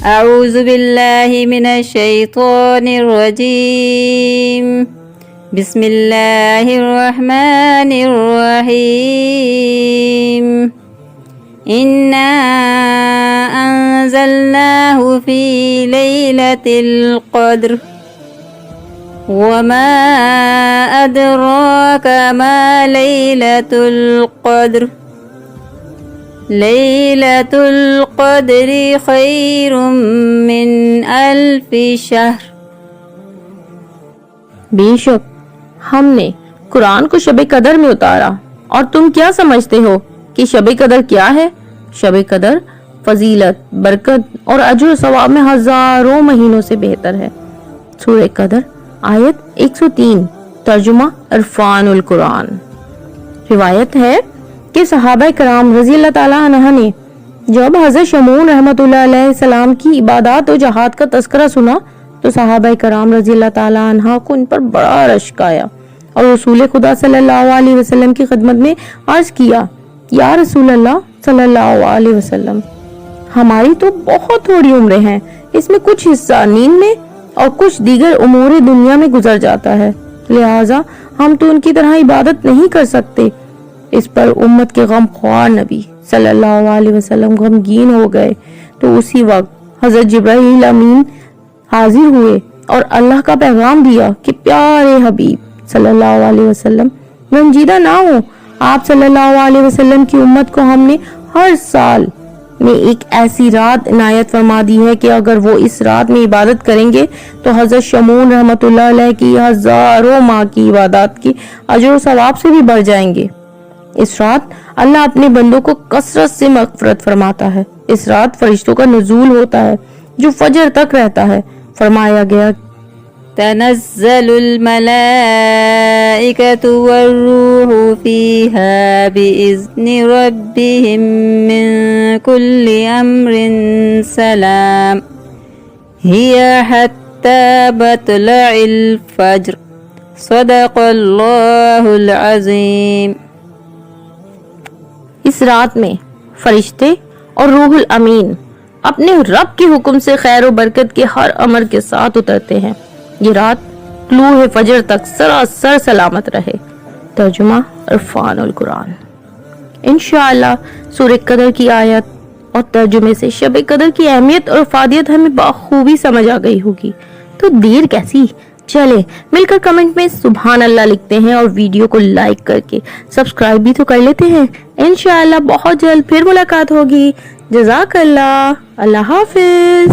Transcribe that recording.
أعوذ بالله من الشيطان الرجيم بسم الله الرحمن الرحيم إنا أنزلناه في ليلة القدر وما أدراك ما ليلة القدر ليلة القدر خير من ألف شهر۔ بے شک ہم نے قرآن کو شب قدر میں اتارا، اور تم کیا سمجھتے ہو کہ شب قدر کیا ہے؟ شب قدر فضیلت، برکت اور اجر و ثواب میں ہزاروں مہینوں سے بہتر ہے۔ سورہ قدر آیت 103، ترجمہ عرفان القرآن۔ روایت ہے کہ صحابہ کرام رضی اللہ تعالیٰ عنہ نے جب حضرت شمعون رحمۃ اللہ علیہ السلام کی عبادات و جہاد کا تذکرہ سنا تو صحابہ کرام رضی اللہ تعالیٰ عنہ کو ان پر بڑا رشک آیا اور رسول خدا صلی اللہ علیہ وسلم کی خدمت میں عرض کیا، یا رسول اللہ صلی اللہ علیہ وسلم، ہماری تو بہت تھوڑی عمریں ہیں، اس میں کچھ حصہ نیند میں اور کچھ دیگر امور دنیا میں گزر جاتا ہے، لہٰذا ہم تو ان کی طرح عبادت نہیں کر سکتے۔ اس پر امت کے غم خوار نبی صلی اللہ علیہ وسلم غمگین ہو گئے تو اسی وقت حضرت جبرائیل امین حاضر ہوئے اور اللہ کا پیغام دیا کہ پیارے حبیب صلی اللہ علیہ وسلم رنجیدہ نہ ہو، آپ صلی اللہ علیہ وسلم کی امت کو ہم نے ہر سال میں ایک ایسی رات عنایت فرما دی ہے کہ اگر وہ اس رات میں عبادت کریں گے تو حضرت شمعون رحمۃ اللہ علیہ کی ہزاروں ماہ کی عبادات کی اجر و ثواب سے بھی بڑھ جائیں گے۔ اس رات اللہ اپنے بندوں کو کثرت سے مغفرت فرماتا ہے۔ اس رات فرشتوں کا نزول ہوتا ہے جو فجر تک رہتا ہے۔ فرمایا گیا، تنزل الملائكة والروح فيها بإذن ربهم من كل أمر سلام هي حتى مطلع الفجر صدق الله العظيم۔ اس رات میں فرشتے اور روح الامین اپنے رب کے حکم سے خیر و برکت کے ہر امر کے ساتھ اترتے ہیں۔ یہ رات طلوع فجر تک سراسر سلامت رہے۔ ترجمہ عرفان القرآن۔ انشاءاللہ سورہ قدر کی آیت اور ترجمے سے شب قدر کی اہمیت اور افادیت ہمیں بخوبی سمجھ آ گئی ہوگی، تو دیر کیسی، چلے مل کر کمنٹ میں سبحان اللہ لکھتے ہیں اور ویڈیو کو لائک کر کے سبسکرائب بھی تو کر لیتے ہیں۔ انشاءاللہ بہت جلد پھر ملاقات ہوگی۔ جزاک اللہ، اللہ حافظ۔